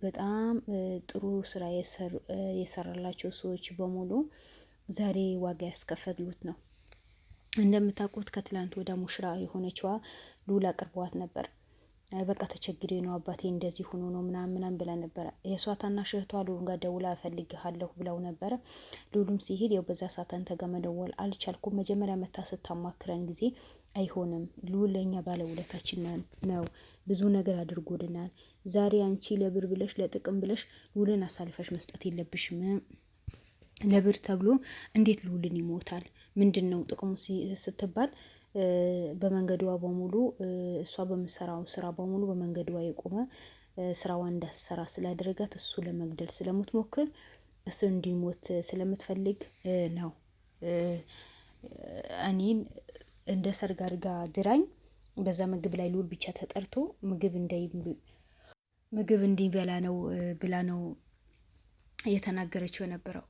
በጣም ጥሩ ስራ የሰራላቸው ሰዎች በሙሉ ዛሬ ዋጋ ያስከፈሉት ነው። እንደምታውቁት ከትላንት ወደ ሙሽራ የሆነችዋ ሉላ አቅርበዋት ነበር። በቃ ተቸግሬ ነው አባቴ እንደዚህ ሆኖ ነው ምናምን ብላ ነበረ። የእሷ ታናሽ እህቷ ሉሉን ጋር ደውላ እፈልግሃለሁ ብለው ነበረ። ሉሉም ሲሄድ ያው በዛ ሰዓት አንተ ጋር መደወል አልቻልኩም። መጀመሪያ መታ ስታማክረን ጊዜ አይሆንም ሉል ለእኛ ባለውለታችን ነው፣ ብዙ ነገር አድርጎልናል። ዛሬ አንቺ ለብር ብለሽ ለጥቅም ብለሽ ሉልን አሳልፈሽ መስጠት የለብሽም። ለብር ተብሎ እንዴት ሉልን ይሞታል? ምንድን ነው ጥቅሙ ስትባል በመንገዷ በሙሉ እሷ በምሰራው ስራ በሙሉ በመንገዷ የቆመ ስራዋ እንዳሰራ ስላደረጋት እሱ ለመግደል ስለምትሞክር እሱ እንዲሞት ስለምትፈልግ ነው እኔን እንደ ሰርግ አድርጋ ድራኝ በዛ ምግብ ላይ ሉል ብቻ ተጠርቶ ምግብ እንዲበላ ነው ብላ ነው እየተናገረችው የነበረው።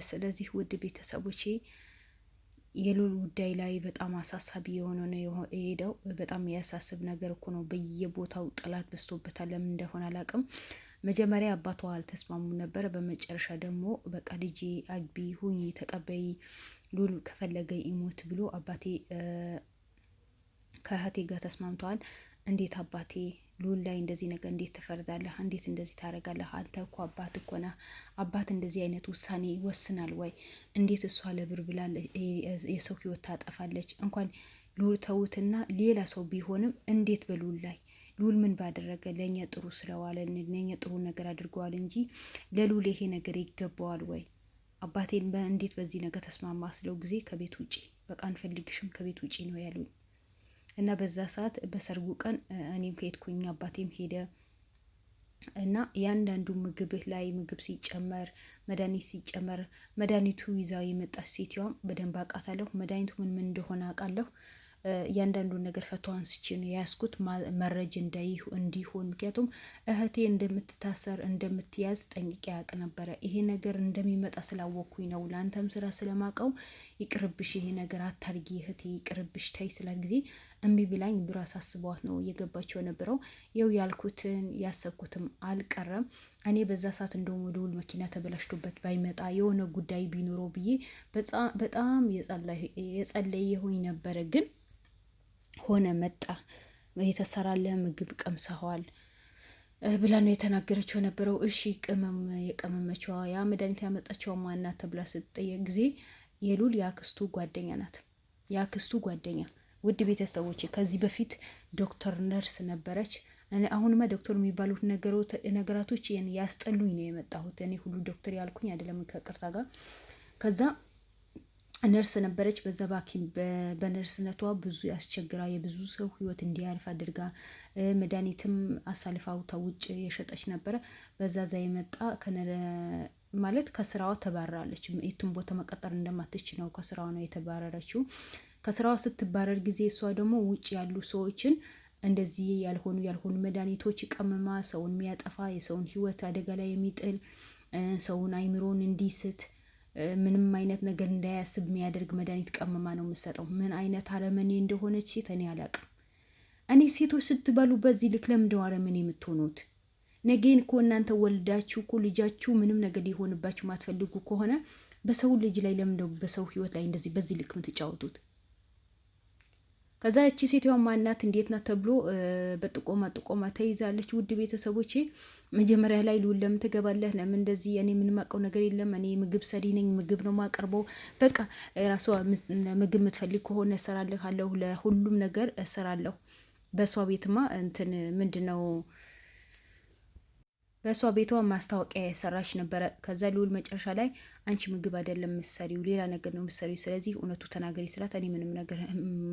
ስለዚህ ውድ ቤተሰቦቼ የሉል ጉዳይ ላይ በጣም አሳሳቢ የሆነ ነው የሄደው። በጣም ያሳስብ ነገር እኮ ነው። በየቦታው ጠላት በዝቶበታል። ለምን እንደሆነ አላውቅም። መጀመሪያ አባቷ አልተስማሙም ነበረ። በመጨረሻ ደግሞ በቃ ልጄ አግቢ ሁኚ ተቀበይ ሉል ከፈለገ ይሞት ብሎ አባቴ ከእህቴ ጋር ተስማምተዋል። እንዴት አባቴ ሉል ላይ እንደዚህ ነገር እንዴት ትፈርዳለህ? እንዴት እንደዚህ ታደርጋለህ? አንተ እኮ አባት እኮ ነህ። አባት እንደዚህ አይነት ውሳኔ ይወስናል ወይ? እንዴት እሷ ለብር ብላ የሰው ህይወት ታጠፋለች? እንኳን ሉል ተውትና ሌላ ሰው ቢሆንም እንዴት በሉል ላይ ሉል ምን ባደረገ? ለእኛ ጥሩ ስለዋለን ለእኛ ጥሩ ነገር አድርገዋል እንጂ ለሉል ይሄ ነገር ይገባዋል ወይ? አባቴን እንዴት በዚህ ነገር ተስማማ ስለው ጊዜ ከቤት ውጪ በቃ አንፈልግሽም ከቤት ውጪ ነው ያሉኝ። እና በዛ ሰዓት በሰርጉ ቀን እኔም ከሄድኩኝ አባቴም ሄደ እና ያንዳንዱ ምግብህ ላይ ምግብ ሲጨመር መድኃኒት ሲጨመር መድኃኒቱ ይዛው የመጣች ሴትዮዋም በደንብ አውቃታለሁ። መድኃኒቱ ምን እንደሆነ አውቃለሁ። እያንዳንዱን ነገር ፈቶ አንስቼ ነው የያዝኩት መረጃ እንዲሆን። ምክንያቱም እህቴ እንደምትታሰር እንደምትያዝ ጠንቅቄ ያውቅ ነበረ። ይሄ ነገር እንደሚመጣ ስላወቅኩኝ ነው። ለአንተም ስራ ስለማቀው ይቅርብሽ፣ ይሄ ነገር አታርጊ እህቴ ይቅርብሽ ታይ ስላት ጊዜ እምቢ ብላኝ ብር አሳስቧት ነው እየገባቸው የነበረው። ይው ያልኩትን ያሰብኩትም አልቀረም። እኔ በዛ ሰዓት እንደውም ወደ ውል መኪና ተበላሽቶበት ባይመጣ የሆነ ጉዳይ ቢኖረው ብዬ በጣም የጸለየሁኝ ነበረ። ግን ሆነ መጣ። የተሰራለ ምግብ ቀምሰዋል ብላ ነው የተናገረችው የነበረው። እሺ ቅመም የቀመመችዋ ያ መድኃኒት ያመጣችው ማናት ተብላ ስትጠየቅ ጊዜ የሉል የአክስቱ ጓደኛ ናት። የአክስቱ ጓደኛ ውድ ቤተሰቦቼ ከዚህ በፊት ዶክተር ነርስ ነበረች። አሁንማ ዶክተር የሚባሉት ነገራቶች ያስጠሉኝ ነው የመጣሁት። እኔ ሁሉ ዶክተር ያልኩኝ አይደለም ከቅርታ ጋር። ከዛ ነርስ ነበረች። በዛ ባኪም በነርስነቷ ብዙ ያስቸግራ የብዙ ሰው ህይወት እንዲያልፍ አድርጋ መድኃኒትም አሳልፋው ውጭ የሸጠች ነበረ። በዛ የመጣ ማለት ከስራዋ ተባረራለች። የትም ቦታ መቀጠር እንደማትችል ነው ከስራዋ ነው የተባረረችው። ከስራዋ ስትባረር ጊዜ እሷ ደግሞ ውጭ ያሉ ሰዎችን እንደዚህ ያልሆኑ መድኃኒቶች ቀመማ ሰውን የሚያጠፋ የሰውን ህይወት አደጋ ላይ የሚጥል ሰውን አይምሮን እንዲስት ምንም አይነት ነገር እንዳያስብ የሚያደርግ መድኃኒት ቀመማ ነው የምትሰጠው። ምን አይነት አረመኔ እንደሆነች ሴት እኔ አላቅም። እኔ ሴቶች ስትባሉ በዚህ ልክ ለምንድነው አረመኔ የምትሆኑት? ነገን እኮ እናንተ ወልዳችሁ እኮ ልጃችሁ ምንም ነገር ሊሆንባችሁ ማትፈልጉ ከሆነ በሰው ልጅ ላይ ለምንድነው በሰው ህይወት ላይ እንደዚህ በዚህ ልክ የምትጫወቱት? ከዛ እቺ ሴትዋ ማናት እንዴት ናት ተብሎ በጥቆማ ተይዛለች። ውድ ቤተሰቦቼ መጀመሪያ ላይ ሉል ለምን ትገባለህ? ለምን እንደዚህ? እኔ ምንም አውቀው ነገር የለም። እኔ ምግብ ሰሪ ነኝ፣ ምግብ ነው ማቀርበው። በቃ ራሷ ምግብ የምትፈልግ ከሆነ እሰራለሁ፣ ለሁሉም ነገር እሰራለሁ። በሷ ቤትማ እንትን ምንድነው በእሷ ቤቷ ማስታወቂያ የሰራች ነበረ። ከዛ ልውል መጨረሻ ላይ አንቺ ምግብ አይደለም ምሰሪው ሌላ ነገር ነው ምሰሪው፣ ስለዚህ እውነቱ ተናገሪ ስላት እኔ ምንም ነገር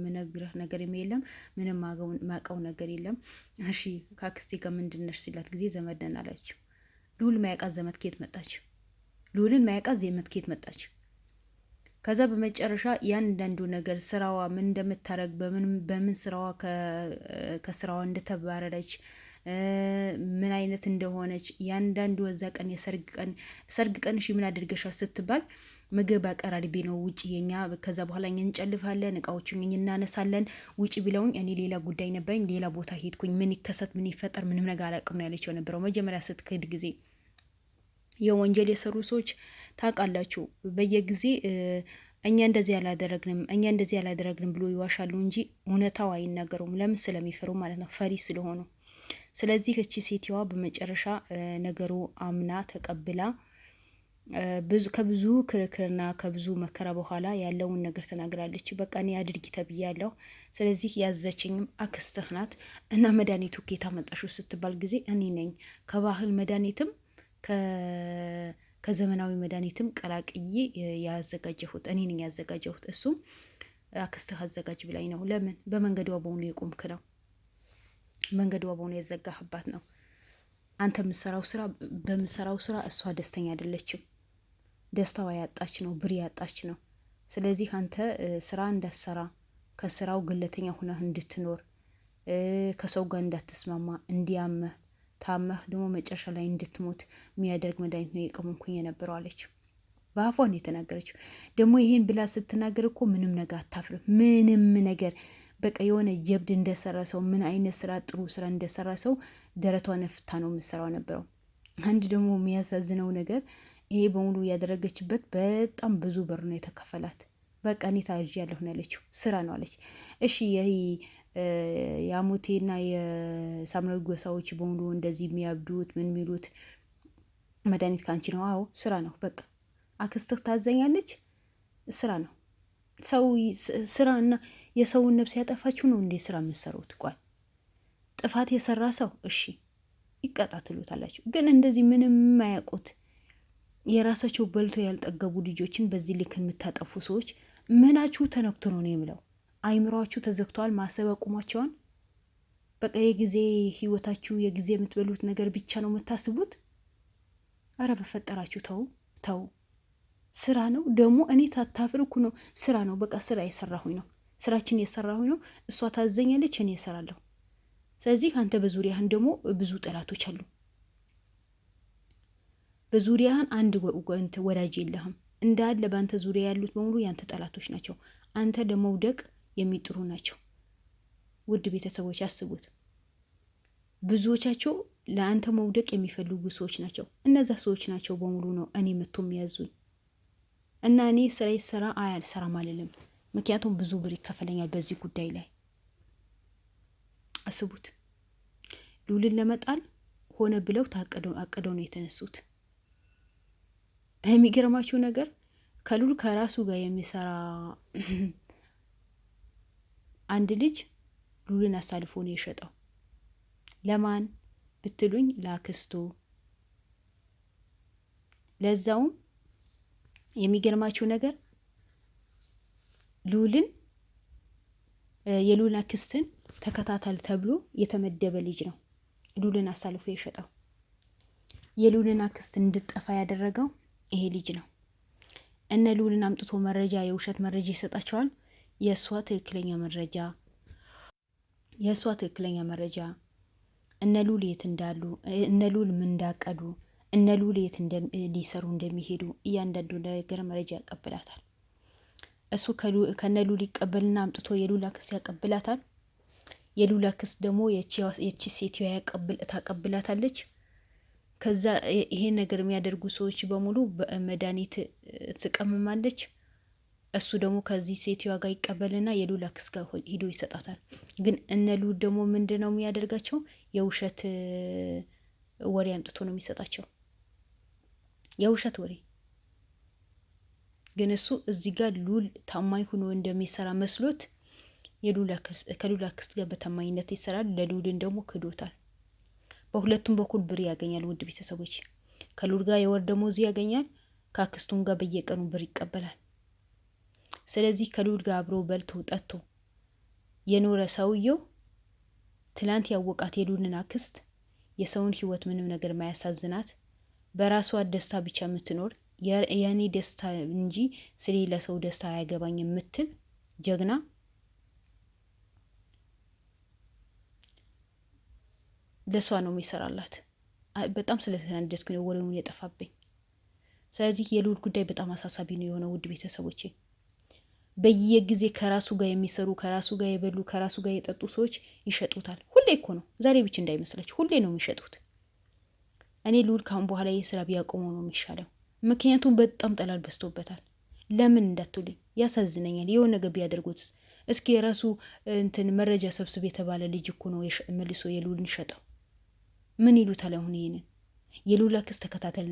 ምነግርህ ነገር የለም፣ ምንም ማቀው ነገር የለም። እሺ ካክስቴ ጋር ምንድን ነሽ ሲላት ጊዜ ዘመድ ነን አለችው። ልውል ማያውቃት ዘመድ ከየት መጣች? ልውልን ማያውቃት ዘመድ ከየት መጣች? ከዛ በመጨረሻ ያንዳንዱ ነገር ስራዋ ምን እንደምታረግ በምን ስራዋ ከስራዋ እንደተባረረች ምን አይነት እንደሆነች ያንዳንዱ ወዛ ቀን የሰርግ ቀን እሺ ምን አድርገሻል ስትባል ምግብ አቀራርቤ ነው ውጭ የኛ ከዛ በኋላ እኛ እንጨልፋለን እቃዎችን እናነሳለን ውጭ ብለውኝ እኔ ሌላ ጉዳይ ነበረኝ ሌላ ቦታ ሄድኩኝ ምን ይከሰት ምን ይፈጠር ምንም ነገር አላውቅም ነው ያለችው ነበረው መጀመሪያ ስትክድ ጊዜ የወንጀል የሰሩ ሰዎች ታውቃላችሁ በየጊዜ እኛ እንደዚህ ያላደረግንም ብሎ ይዋሻሉ እንጂ እውነታው አይናገሩም ለምን ስለሚፈሩ ማለት ነው ፈሪ ስለሆኑ ስለዚህ እቺ ሴትዋ በመጨረሻ ነገሩ አምና ተቀብላ ከብዙ ክርክርና ከብዙ መከራ በኋላ ያለውን ነገር ተናግራለች። በቃ እኔ አድርጊ ተብያለሁ፣ ስለዚህ ያዘችኝም አክስትህ ናት እና መድኃኒቱ ኬታ መጣሹ ስትባል ጊዜ እኔ ነኝ ከባህል መድኃኒትም ከዘመናዊ መድኃኒትም ቀላቅዬ ያዘጋጀሁት እኔ ነኝ ያዘጋጀሁት። እሱም አክስትህ አዘጋጅ ብላኝ ነው። ለምን በመንገዷ በሆኑ የቆምክ ነው፣ መንገዷ በሆኑ የዘጋህባት ነው። አንተ በምሰራው ስራ እሷ ደስተኛ አይደለችም። ደስታዋ ያጣች ነው፣ ብር ያጣች ነው። ስለዚህ አንተ ስራ እንዳትሰራ ከስራው ግለተኛ ሆነህ እንድትኖር ከሰው ጋር እንዳትስማማ እንዲያመህ ታመህ ደግሞ መጨረሻ ላይ እንድትሞት የሚያደርግ መድኃኒት ነው የቀመምኩኝ የነበረው አለች። በአፏን የተናገረችው ደግሞ ይሄን ብላ ስትናገር እኮ ምንም ነገር አታፍርም። ምንም ነገር በቃ የሆነ ጀብድ እንደሰራ ሰው ምን አይነት ስራ ጥሩ ስራ እንደሰራ ሰው ደረቷ ነፍታ ነው የምሰራው ነበረው። አንድ ደግሞ የሚያሳዝነው ነገር ይሄ በሙሉ ያደረገችበት በጣም ብዙ ብር ነው የተከፈላት። በቃ እኔ ታርዣለሁ ነው ያለችው። ስራ ነው አለች። እሺ የአሞቴና የሳምራዊ ጎሳዎች በሙሉ እንደዚህ የሚያብዱት ምን የሚሉት መድኃኒት ካንቺ ነው? አዎ ስራ ነው። በቃ አክስትህ ታዘኛለች። ስራ ነው። ሰው ስራ እና የሰውን ነፍስ ያጠፋችሁ ነው እንዴ ስራ የምትሰሩት? ቆይ ጥፋት የሰራ ሰው እሺ ይቀጣ ትሉታላችሁ። ግን እንደዚህ ምንም የማያውቁት የራሳቸው በልቶ ያልጠገቡ ልጆችን በዚህ ልክ የምታጠፉ ሰዎች ምናችሁ ተነክቶ ነው የምለው። አይምሯችሁ ተዘግተዋል። ማሰብ አቁሟቸዋል። በቃ የጊዜ ህይወታችሁ የጊዜ የምትበሉት ነገር ብቻ ነው የምታስቡት። አረ በፈጠራችሁ ተው። ስራ ነው ደግሞ እኔ ታታፍርኩ ነው። ስራ ነው በቃ ስራ የሰራሁኝ ነው። ስራችን የሰራሁኝ ነው። እሷ ታዘኛለች፣ እኔ እሰራለሁ። ስለዚህ አንተ በዙሪያህን ደግሞ ብዙ ጠላቶች አሉ። በዙሪያህን አንድ ወዳጅ የለህም። እንዳለ በአንተ ዙሪያ ያሉት በሙሉ ያንተ ጠላቶች ናቸው። አንተ ለመውደቅ የሚጥሩ ናቸው። ውድ ቤተሰቦች አስቡት። ብዙዎቻቸው ለአንተ መውደቅ የሚፈልጉ ሰዎች ናቸው። እነዛ ሰዎች ናቸው በሙሉ ነው እኔ መጥቶ የሚያዙኝ እና እኔ ስራ አልሰራም አልልም። ምክንያቱም ብዙ ብር ይከፈለኛል በዚህ ጉዳይ ላይ። አስቡት። ሉልን ለመጣል ሆነ ብለው አቅደው ነው የተነሱት። የሚገርማችሁ ነገር ከሉል ከራሱ ጋር የሚሰራ አንድ ልጅ ሉልን አሳልፎ ነው የሸጠው። ለማን ብትሉኝ ለአክስቱ። ለዛውም የሚገርማችሁ ነገር የሉልን አክስትን ተከታተል ተብሎ የተመደበ ልጅ ነው ሉልን አሳልፎ የሸጠው። የሉልን አክስት እንድጠፋ ያደረገው ይሄ ልጅ ነው። እነ ሉልን አምጥቶ መረጃ የውሸት መረጃ ይሰጣቸዋል። የእሷ ትክክለኛ መረጃ እነ ሉል የት እንዳሉ፣ እነ ሉል ምን እንዳቀዱ፣ እነ ሉል የት ሊሰሩ እንደሚሄዱ እያንዳንዱ ነገር መረጃ ያቀብላታል። እሱ ከነ ሉል ይቀበልና አምጥቶ የሉል አክስት ያቀብላታል። የሉል አክስት ደግሞ የቺ ሴትዮ ታቀብላታለች። ከዛ ይሄን ነገር የሚያደርጉ ሰዎች በሙሉ በመድኃኒት ትቀምማለች። እሱ ደግሞ ከዚህ ሴትዮዋ ጋር ይቀበልና የሉል አክስት ጋር ሂዶ ይሰጣታል። ግን እነ ሉል ደግሞ ምንድን ነው የሚያደርጋቸው? የውሸት ወሬ አምጥቶ ነው የሚሰጣቸው፣ የውሸት ወሬ። ግን እሱ እዚህ ጋር ሉል ታማኝ ሆኖ እንደሚሰራ መስሎት ከሉል አክስት ጋር በታማኝነት ይሰራል። ለሉልን ደግሞ ክዶታል። በሁለቱም በኩል ብር ያገኛል። ውድ ቤተሰቦች ከሉል ጋር የወር ደመወዝ ያገኛል፣ ከአክስቱም ጋር በየቀኑ ብር ይቀበላል። ስለዚህ ከሉል ጋር አብሮ በልቶ ጠጥቶ የኖረ ሰውየው ትላንት ያወቃት የሉልን አክስት የሰውን ህይወት ምንም ነገር ማያሳዝናት በራሷ ደስታ ብቻ የምትኖር የኔ ደስታ እንጂ ስለሌላ ሰው ደስታ አያገባኝ የምትል ጀግና ለሷ ነው የሚሰራላት። በጣም ስለተናደድኩ ነው ወሬውን የጠፋብኝ። ስለዚህ የልዑል ጉዳይ በጣም አሳሳቢ ነው የሆነው። ውድ ቤተሰቦቼ በየጊዜ ከራሱ ጋር የሚሰሩ ከራሱ ጋር የበሉ ከራሱ ጋር የጠጡ ሰዎች ይሸጡታል። ሁሌ እኮ ነው፣ ዛሬ ብቻ እንዳይመስላችሁ፣ ሁሌ ነው የሚሸጡት። እኔ ልዑል ካሁን በኋላ ይህ ስራ ቢያቆመው ነው የሚሻለው። ምክንያቱም በጣም ጠላል በዝቶበታል። ለምን እንዳትሉኝ ያሳዝነኛል። የሆነ ነገር ቢያደርጉትስ? እስኪ የራሱ እንትን መረጃ ሰብስብ የተባለ ልጅ እኮ ነው መልሶ የልዑልን ሸጠው። ምን ይሉታል አሁን? ይሄንን የልዑል አክስት ተከታተል፣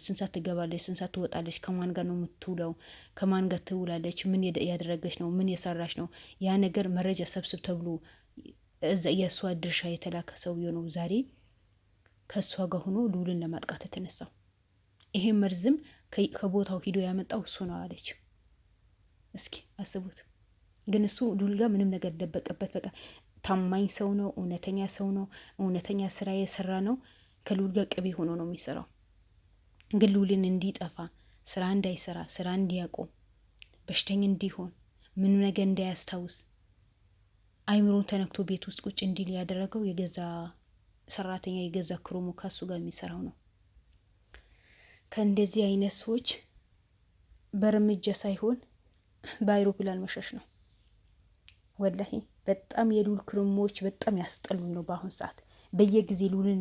ስንት ሰዓት ትገባለች፣ ስንት ሰዓት ትወጣለች፣ ከማን ጋር ነው የምትውለው፣ ከማን ጋር ትውላለች፣ ምን ያደረገች ነው፣ ምን የሰራች ነው፣ ያ ነገር መረጃ ሰብስብ ተብሎ የእሷ ድርሻ የተላከ ሰውዬው ነው ዛሬ ከእሷ ጋር ሆኖ ልዑልን ለማጥቃት የተነሳው። ይሄ መርዝም ከቦታው ሂዶ ያመጣው እሱ ነው አለች። እስኪ አስቡት። ግን እሱ ልዑል ጋር ምንም ነገር ደበቀበት። በቃ ታማኝ ሰው ነው፣ እውነተኛ ሰው ነው፣ እውነተኛ ስራ የሰራ ነው። ከልዑል ጋር ቅቤ ሆኖ ነው የሚሰራው። ግን ልዑልን እንዲጠፋ፣ ስራ እንዳይሰራ፣ ስራ እንዲያቆም፣ በሽተኛ እንዲሆን፣ ምንም ነገር እንዳያስታውስ፣ አይምሮን ተነክቶ ቤት ውስጥ ቁጭ እንዲል ያደረገው የገዛ ሰራተኛ የገዛ ክሮሞ ከሱ ጋር የሚሰራው ነው። ከእንደዚህ አይነት ሰዎች በእርምጃ ሳይሆን በአይሮፕላን መሸሽ ነው። ወላሂ በጣም የልዑል ክሮሞዎች በጣም ያስጠሉኝ ነው በአሁን ሰዓት። በየጊዜ ልዑልን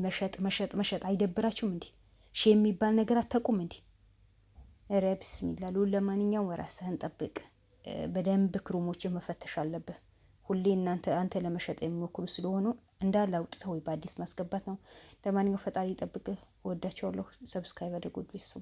መሸጥ አይደብራችሁም እንዴ? ሺ የሚባል ነገር አታውቁም እንዴ? ኧረ ብስሚላ። ልዑል ለማንኛውም ራስህን ጠብቅ። በደንብ ክሮሞችን መፈተሽ አለብህ። ሁሌ አንተ ለመሸጥ የሚሞክሩ ስለሆኑ እንዳለ አውጥተው ወይ በአዲስ ማስገባት ነው። ለማንኛውም ፈጣሪ ይጠብቅህ። እወዳቸዋለሁ። ሰብስክራይብ አድርጉ ቤተሰቦች።